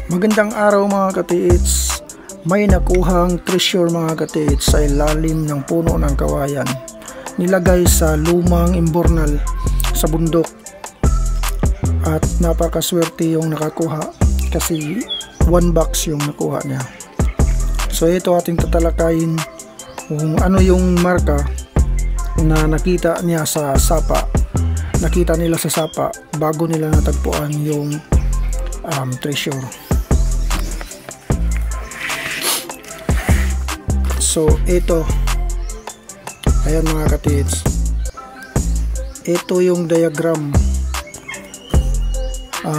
Magandang araw mga katiits. May nakuhang treasure mga katiits sa ilalim ng puno ng kawayan. Nilagay sa lumang imbornal sa bundok. At napakaswerte yung nakakuha kasi 1 box yung nakuha niya. So ito ating tatalakayin kung ano yung marka na nakita niya sa sapa. Nakita nila sa sapa bago nila natagpuan yung treasure. So ito, ayan mga katids, ito yung diagram,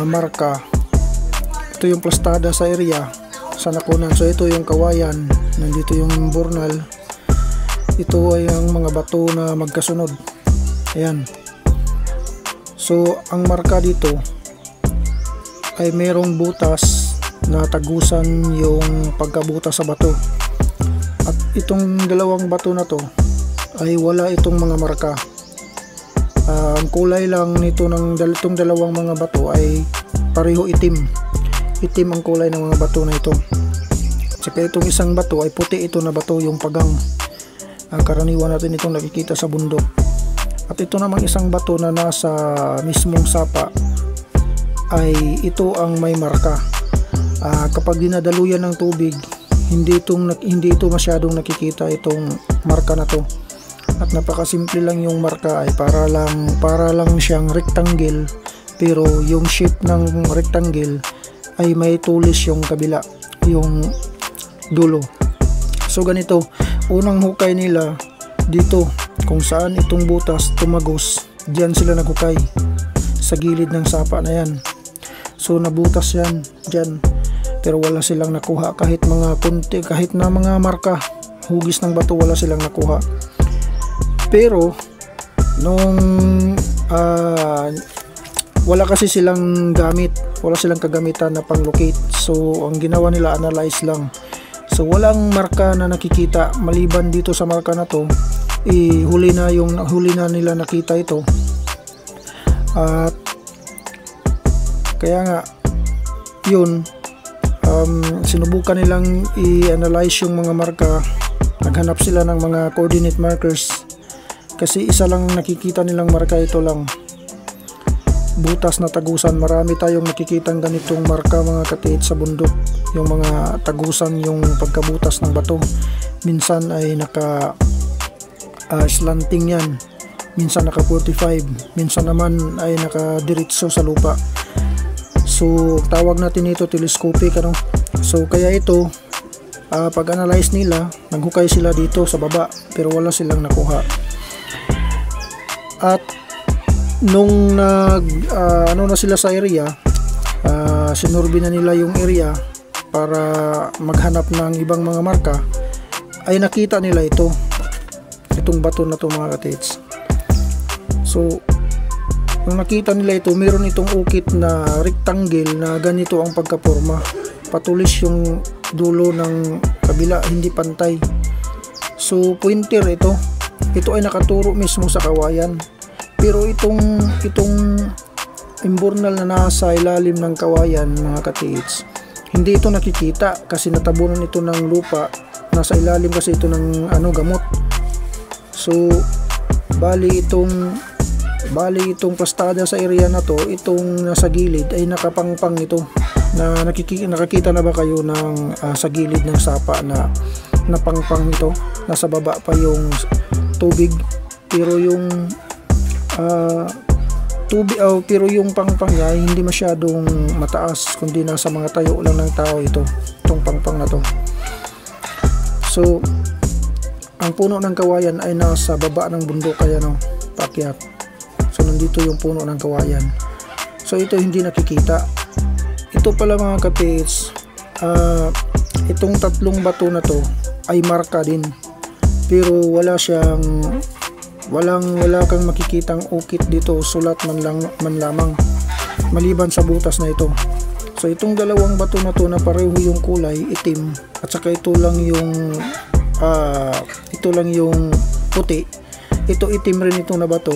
marka, ito yung plastada sa area sa nakunan. So ito yung kawayan, nandito yung bornal, ito ay ang mga bato na magkasunod. Ayan. So ang marka dito ay merong butas na tagusan yung pagkabutas sa bato. At itong dalawang bato na to ay wala itong mga marka. Ang kulay lang nito ng itong dalawang mga bato ay pareho itim. Itim ang kulay ng mga bato na ito. Saka itong isang bato ay puti ito na bato, yung pagang. Karaniwan natin itong nakikita sa bundok. At ito namang isang bato na nasa mismong sapa ay ito ang may marka. Kapag dinadaluyan ng tubig, hindi ito masyadong nakikita itong marka na to. At napakasimple lang yung marka, ay para lang siyang rectangle, pero yung shape ng rectangle ay may tulis yung kabila, yung dulo. So ganito, unang hukay nila dito kung saan itong butas tumagos, diyan sila naghukay sa gilid ng sapa na yan. So nabutas yan diyan, pero wala silang nakuha kahit mga kunti, kahit na mga marka, hugis ng bato, wala silang nakuha. Pero nung wala kasi silang gamit, wala silang kagamitan na pang-locate. So ang ginawa nila, analyze lang. So walang marka na nakikita maliban dito sa marka na to. Huli na nila nakita ito. At kaya nga yun, sinubukan nilang i-analyze yung mga marka. Naghanap sila ng mga coordinate markers kasi isa lang nakikita nilang marka, ito lang, butas na tagusan. Marami tayong nakikitang ganitong marka mga katiits sa bundok, yung mga tagusan, yung pagkabutas ng bato. Minsan ay naka slanting yan, minsan naka 45, minsan naman ay naka diretso sa lupa. So tawag natin ito telescopic, ano. So kaya ito, pag-analyze nila, naghukay sila dito sa baba pero wala silang nakuha. At nung ano na sila sa area, sinurvey na nila yung area para maghanap ng ibang mga marka, ay nakita nila itong bato na to mga katids. So nung nakita nila ito, meron itong ukit na rectangle na ganito ang pagkaporma, patulis yung dulo ng kabila, hindi pantay. So pointer ito ay nakaturo mismo sa kawayan, pero itong imbornal na nasa ilalim ng kawayan mga katiits, hindi ito nakikita kasi natabunan ito ng lupa. Nasa ilalim kasi ito ng gamot. So bali itong plastada sa area na to, itong nasa gilid ay nakapangpang ito. Na nakakita na ba kayo ng sa gilid ng sapa na napangpang ito? Nasa baba pa yung tubig, pero yung pero yung pangpang niya ay hindi masyadong mataas, kundi nasa mga tayo lang ng tao itong pangpang na to. So ang puno ng kawayan ay nasa baba ng bundok, kaya paakyat. So nandito yung puno ng kawayan. So ito hindi nakikita. Ito pala mga katids, itong tatlong bato na to ay marka din, pero wala kang makikitang ukit dito, sulat man lamang, maliban sa butas na ito. So itong dalawang bato na to na pareho yung kulay, itim, at saka ito lang yung puti, ito itim rin itong na bato.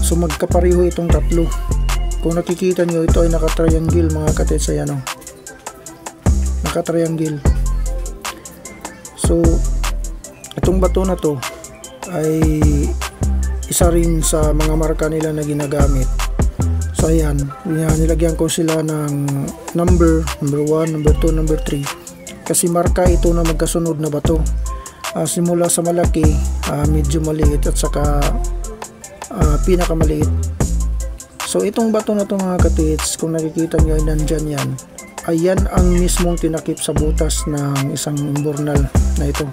So magkapareho itong tatlo. Kung nakikita nyo, ito ay naka-triangle mga katids. Ayan o. naka-triangle. So itong bato na to ay isa rin sa mga marka nila na ginagamit. So ayan, nilagyan ko sila ng number 1, number 2, number 3 kasi marka ito na magkasunod na bato. Simula sa malaki, medyo maliit at saka pinakamaliit. So itong bato na to mga katits, kung nakikita nyo ay nandyan yan, ayan ang mismong tinakip sa butas ng isang imbornal na ito.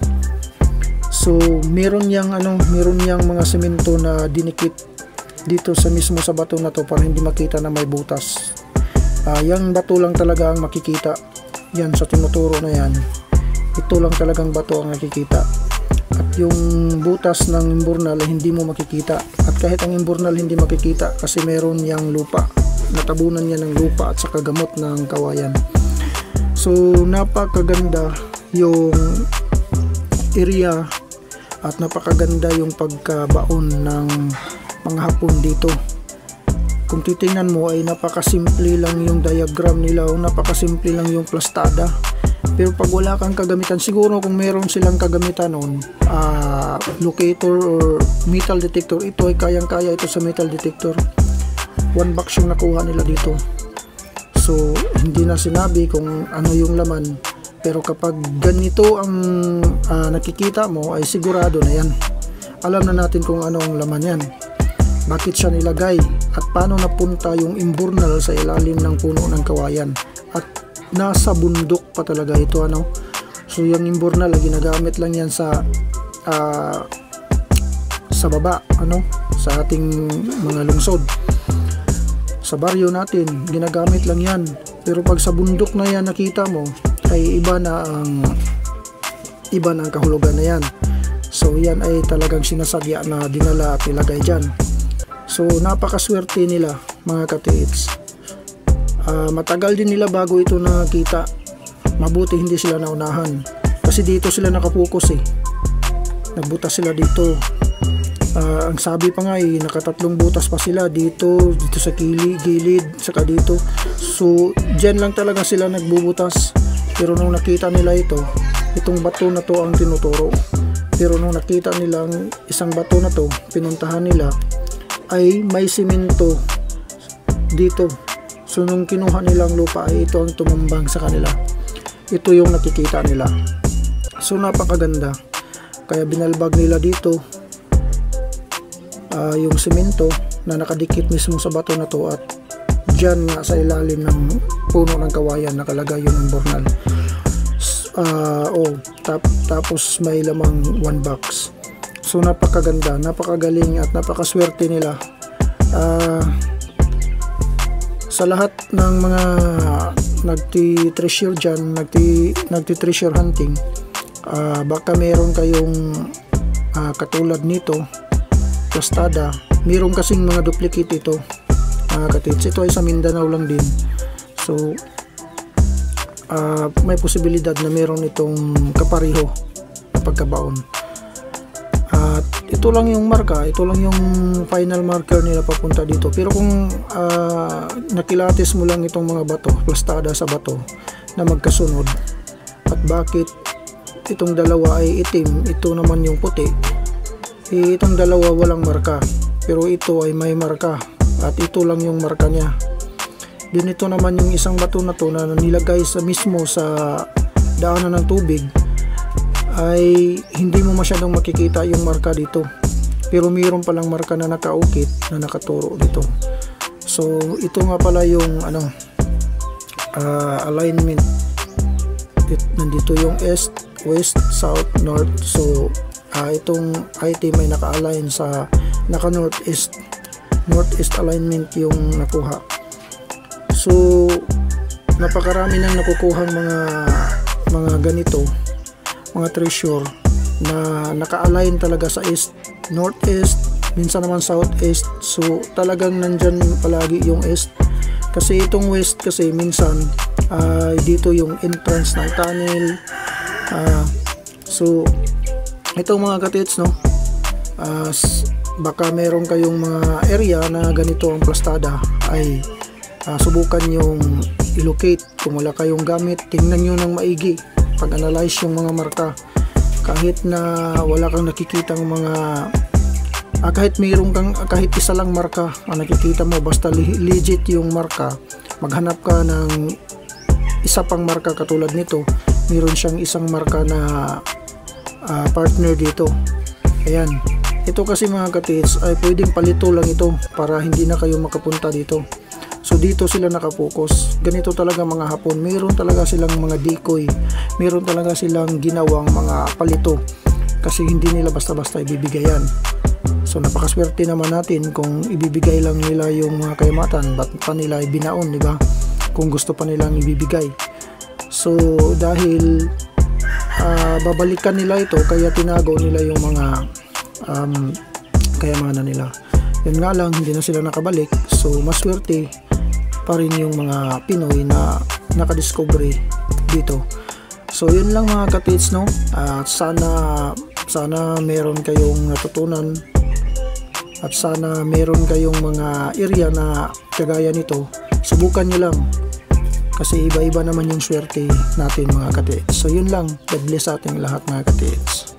So meron yang mga semento na dinikit dito sa mismo sa bato na to para hindi makita na may butas. Yang bato lang talaga ang makikita. Yan sa tinuturo na yan, ito lang talagang bato ang nakikita. At yung butas ng imbornal ay hindi mo makikita. At kahit ang imbornal hindi makikita kasi meron yang lupa, natabunan niya ng lupa at saka gamot ng kawayan. So napakaganda yung area at napakaganda yung pagkabaon ng mga Hapon dito. Kung titingnan mo ay napakasimple lang yung diagram nila o napakasimple lang yung plastada. Pero pag wala kang kagamitan, siguro kung meron silang kagamitan nun, locator or metal detector, ito ay kayang-kaya ito sa metal detector. 1 box yung nakuha nila dito. So hindi na sinabi kung ano yung laman, pero kapag ganito ang nakikita mo ay sigurado na yan. Alam na natin kung ano ang laman yan, bakit siya nilagay at paano napunta yung imbornal sa ilalim ng puno ng kawayan. At nasa bundok pa talaga ito, so yung imbornal ginagamit lang yan sa baba, sa ating mga lungsod, sa baryo natin ginagamit lang yan. Pero pag sa bundok na yan nakita mo ay iba na ang kahulugan na yan. So yan ay talagang sinasadya na dinala at ilagay dyan. So napakaswerte nila mga katiits. Matagal din nila bago ito nakita. Mabuti hindi sila naunahan kasi dito sila nakapokus nagbutas sila dito. Ang sabi pa nga ay nakatatlong butas pa sila dito sa gilid saka dito. So dyan lang talaga sila nagbubutas. Pero nung nakita nila itong bato na to ang tinuturo. Pero nung nakita nila ang isang bato na to, pinuntahan nila ay may simento dito. So nung kinuha nilang lupa ay ito ang tumambang sa kanila. Ito yung nakikita nila. So napakaganda. Kaya binalbag nila dito yung simento na nakadikit mismo sa bato na to, at dyan nga sa ilalim ng puno ng kawayan nakalagay yung imbornal. Tapos may lamang 1 box. So napakaganda, napakagaling at napakaswerte nila. Sa lahat ng mga nagti-treasure dyan, nagti-treasure hunting, baka meron kayong katulad nito, plastada. Meron kasing mga duplicate ito, katits. Ito ay sa Mindanao lang din. So may posibilidad na meron itong kapareho na pagkabaon. At ito lang yung marka, ito lang yung final marker nila papunta dito. Pero kung nakilatis mo lang itong mga bato, plastada sa bato na magkasunod, at bakit itong dalawa ay itim, ito naman yung puti, itong dalawa walang marka, pero ito ay may marka at ito lang yung marka niya. Din ito naman yung isang bato na to na nilagay mismo sa daanan ng tubig, ay hindi mo masyadong makikita yung marka dito, pero mayroon palang marka na nakaukit na nakaturo dito. So ito nga pala yung alignment. Nandito yung east, west, south, north. So itong item ay naka-align sa naka-northeast alignment yung nakuha. So napakarami nang nakukuhang mga ganito, mga treasure na naka-align talaga sa east, northeast, minsan naman southeast. So talagang nandyan palagi yung east, kasi itong west kasi minsan dito yung entrance ng tunnel. So itong mga katits, baka meron kayong mga area na ganito ang plastada, ay subukan yung ilocate. Kung wala kayong gamit, tingnan nyo ng maigi, pag-analyze yung mga marka. Kahit na wala kang nakikitang mga kahit mayroon kang kahit isa lang marka ang nakikita mo, basta legit yung marka, maghanap ka ng isa pang marka katulad nito. Mayroon siyang isang marka na partner dito. Ayan, ito kasi mga katits ay pwedeng palito lang ito para hindi na kayo makapunta dito. So dito sila nakapokus. Ganito talaga mga Hapon, mayroon talaga silang mga decoy, mayroon talaga silang ginawang mga palito, kasi hindi nila basta-basta ibibigay yan. So napakaswerte naman natin kung ibibigay lang nila yung mga kayamatan, ba't pa nila ibinaon, di ba? Kung gusto pa nilang ibibigay. So dahil babalikan nila ito, kaya tinago nila yung mga kayamanan nila. Yun nga lang, hindi na sila nakabalik. So maswerte pa rin yung mga Pinoy na nakadiscovery dito. So yun lang mga katits, no? Sana meron kayong natutunan, at sana meron kayong mga area na kagaya nito. Subukan nyo lang, kasi iba-iba naman yung swerte natin mga katits. So yun lang, God bless ating lahat mga katits.